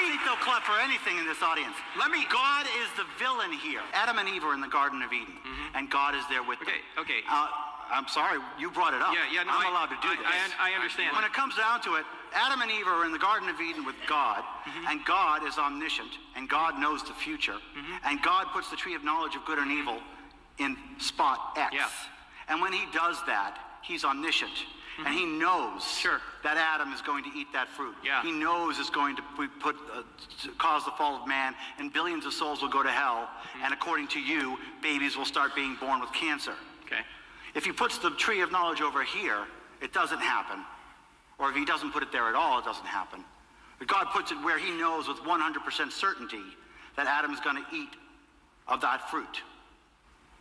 think they'll clap for anything in this audience. God is the villain here. Adam and Eve are in the Garden of Eden, and God is there with them. Okay. I'm sorry, you brought it up. Yeah, no, I'm allowed to do this. I understand. When it comes down to it, Adam and Eve are in the Garden of Eden with God, and God is omniscient, and God knows the future, and God puts the tree of knowledge of good and evil in spot X. Yeah. And when he does that, he's omniscient, and he knows that Adam is going to eat that fruit. Yeah. He knows it's going to cause the fall of man, and billions of souls will go to hell, and according to you, babies will start being born with cancer. Okay. If he puts the tree of knowledge over here, it doesn't happen. Or if he doesn't put it there at all, it doesn't happen. But God puts it where he knows with 100% certainty that Adam is going to eat of that fruit.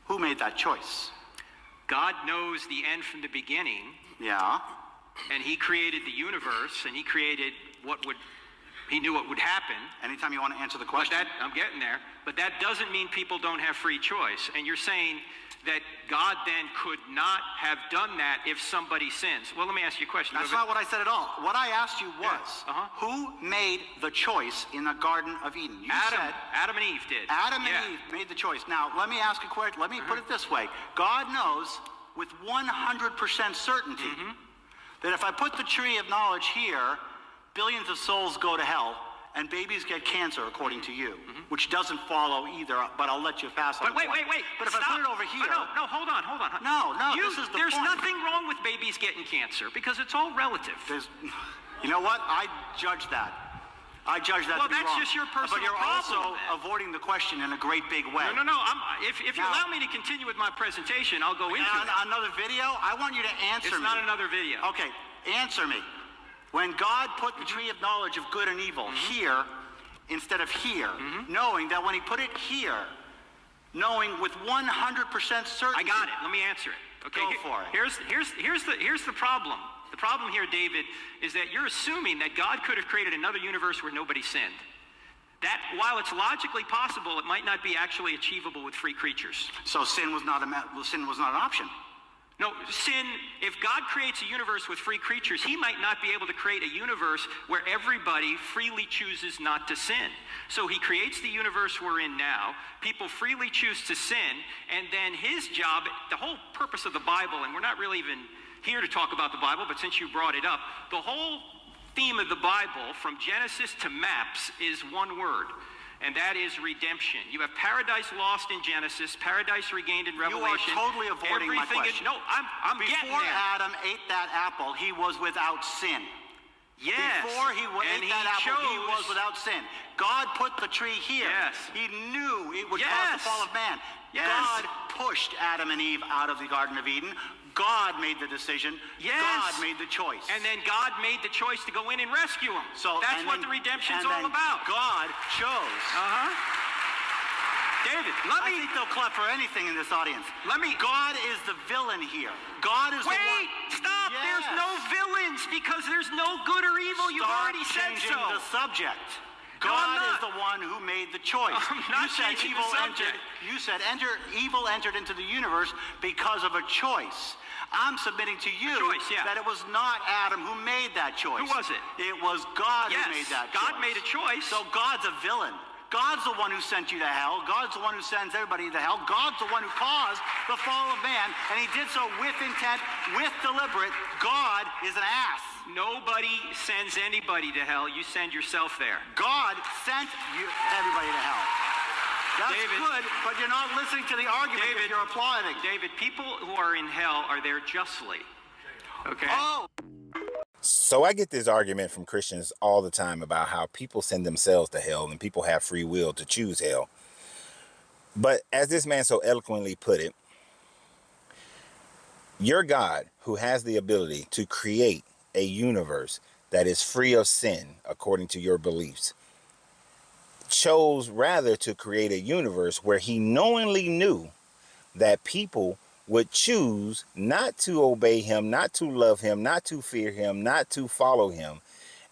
Who made that choice? God knows the end from the beginning. Yeah. And he created the universe, and he created he knew what would happen. Anytime you want to answer the question. I'm getting there. But that doesn't mean people don't have free choice. And you're saying that God then could not have done that if somebody sins. Well, let me ask you a question. That's not what I said at all. What I asked you was, who made the choice in the Garden of Eden? You said Adam and Eve did. Adam and Eve made the choice. Now, let me ask a question. Let me put it this way. God knows with 100% certainty that if I put the tree of knowledge here, billions of souls go to hell, and babies get cancer, according to you, which doesn't follow either, but I'll let you pass on. But wait. But if I put it over here... No, hold on. No, this is the point. There's nothing wrong with babies getting cancer, because it's all relative. You know what? I judge that. I judge that to be wrong. Well, that's just your personal But you're problem, also avoiding the question in a great big way. No. If you allow me to continue with my presentation, I'll go into it. Another video? I want you to answer me. It's not another video. Okay, answer me. When God put the tree of knowledge of good and evil here instead of here, knowing that when he put it here, knowing with 100% certainty... I got it. Let me answer it. Okay, go for it. Here's the problem. The problem here, David, is that you're assuming that God could have created another universe where nobody sinned. That, while it's logically possible, it might not be actually achievable with free creatures. So sin was not an option. No, if God creates a universe with free creatures, he might not be able to create a universe where everybody freely chooses not to sin. So he creates the universe we're in now, people freely choose to sin, and then his job, the whole purpose of the Bible, and we're not really even here to talk about the Bible, but since you brought it up, the whole theme of the Bible, from Genesis to maps, is one word. And that is redemption. You have paradise lost in Genesis, paradise regained in Revelation. You are totally avoiding my question. No, I'm getting there. Before Adam ate that apple, he was without sin. Yes. Before he ate that apple, he was without sin. God put the tree here. Yes. He knew it would cause the fall of man. Yes. God pushed Adam and Eve out of the Garden of Eden. God made the decision. Yes. God made the choice. And then God made the choice to go in and rescue them. So that's what the redemption's all about. God chose. David, I think they'll clap for anything in this audience. God is the villain here. God is the one. Wait, stop. Yes. There's no villains because there's no good or evil. You've already said so. Changing the subject. God is the one who made the choice. I'm not changing the subject. You said evil entered into the universe because of a choice. I'm submitting to you that it was not Adam who made that choice. Who was it? It was God who made that choice. God made a choice. So God's a villain. God's the one who sent you to hell. God's the one who sends everybody to hell. God's the one who caused the fall of man, and he did so with intent, with deliberate. God is an ass. Nobody sends anybody to hell. You send yourself there. God sent everybody to hell. That's David, good, but you're not listening to the argument if you're applauding. David, people who are in hell are there justly. Okay? Oh! So I get this argument from Christians all the time about how people send themselves to hell and people have free will to choose hell. But as this man so eloquently put it, your God, who has the ability to create a universe that is free of sin, according to your beliefs, chose rather to create a universe where he knowingly knew that people would choose not to obey him, not to love him, not to fear him, not to follow him,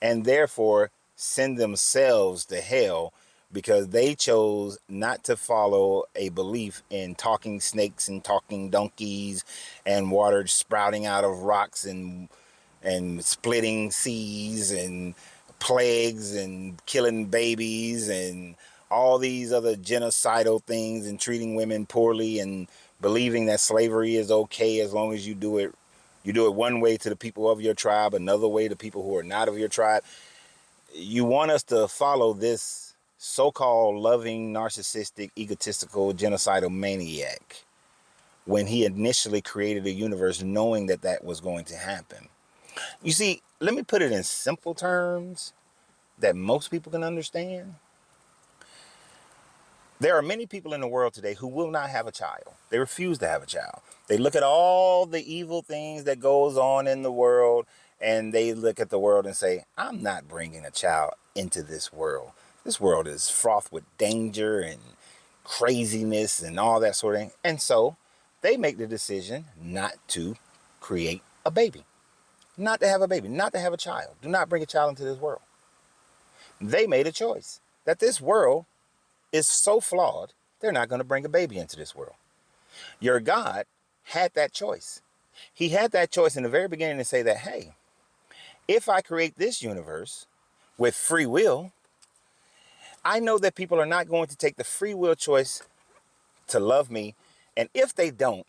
and therefore send themselves to hell because they chose not to follow a belief in talking snakes and talking donkeys and water sprouting out of rocks and splitting seas and plagues and killing babies and all these other genocidal things and treating women poorly and believing that slavery is okay as long as you do it one way to the people of your tribe, another way to people who are not of your tribe. You want us to follow this so-called loving, narcissistic, egotistical, genocidal maniac when he initially created a universe knowing that that was going to happen. You see, let me put it in simple terms that most people can understand. There are many people in the world today who will not have a child. They refuse to have a child. They look at all the evil things that goes on in the world, and they look at the world and say, I'm not bringing a child into this world. This world is fraught with danger and craziness and all that sort of thing. And so they make the decision not to create a baby, not to have a baby, not to have a child. Do not bring a child into this world. They made a choice that this world is so flawed, they're not going to bring a baby into this world. Your God had that choice. He had that choice in the very beginning to say that, hey, if I create this universe with free will, I know that people are not going to take the free will choice to love me. And if they don't,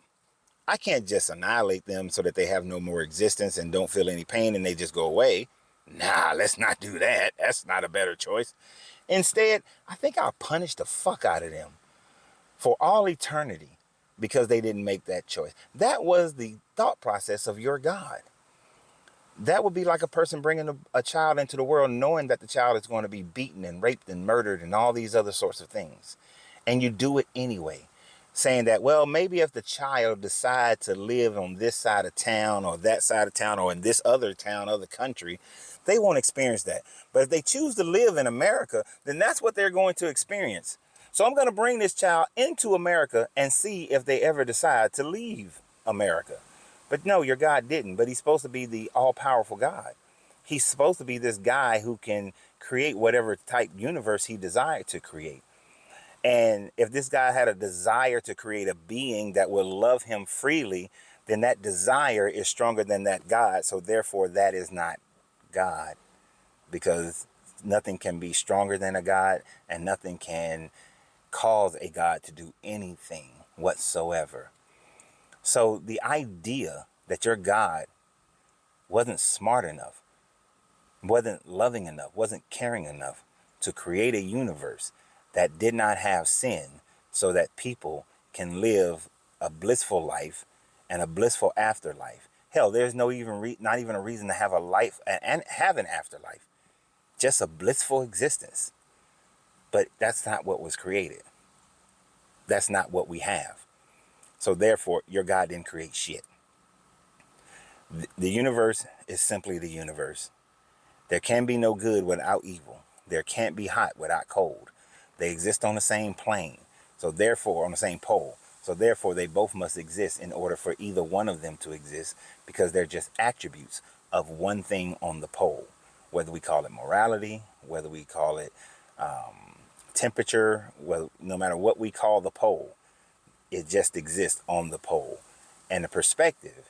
I can't just annihilate them so that they have no more existence and don't feel any pain and they just go away. Nah, let's not do that. That's not a better choice. Instead, I think I'll punish the fuck out of them for all eternity because they didn't make that choice. That was the thought process of your God. That would be like a person bringing a child into the world knowing that the child is going to be beaten and raped and murdered and all these other sorts of things. And you do it anyway, saying that, well, maybe if the child decides to live on this side of town or that side of town or in this other town, other country, they won't experience that. But if they choose to live in America, then that's what they're going to experience. So I'm going to bring this child into America and see if they ever decide to leave America. But no, your God didn't. But he's supposed to be the all-powerful God. He's supposed to be this guy who can create whatever type universe he desired to create. And if this guy had a desire to create a being that would love him freely, then that desire is stronger than that God. So therefore, that is not God, because nothing can be stronger than a God and nothing can cause a God to do anything whatsoever. So the idea that your God wasn't smart enough, wasn't loving enough, wasn't caring enough to create a universe that did not have sin so that people can live a blissful life and a blissful afterlife. Hell, there's not even a reason to have a life and have an afterlife. Just a blissful existence. But that's not what was created. That's not what we have. So therefore, your God didn't create shit. The universe is simply the universe. There can be no good without evil. There can't be hot without cold. They exist on the same plane. So therefore, on the same pole. So therefore, they both must exist in order for either one of them to exist, because they're just attributes of one thing on the pole. Whether we call it morality, whether we call it temperature, well, no matter what we call the pole, it just exists on the pole. And the perspective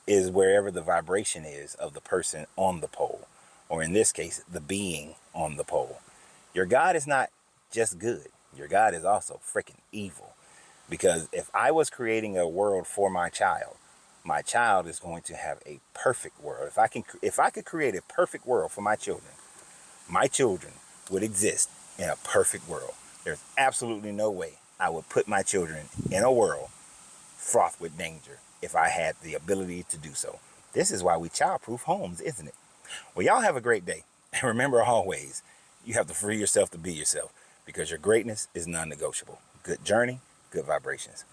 is wherever the vibration is of the person on the pole, or in this case, the being on the pole. Your God is not just good. Your God is also freaking evil. Because if I was creating a world for my child is going to have a perfect world. If I could create a perfect world for my children would exist in a perfect world. There's absolutely no way I would put my children in a world fraught with danger if I had the ability to do so. This is why we childproof homes, isn't it? Well, y'all have a great day. And remember always, you have to free yourself to be yourself, because your greatness is non-negotiable. Good journey, good vibrations.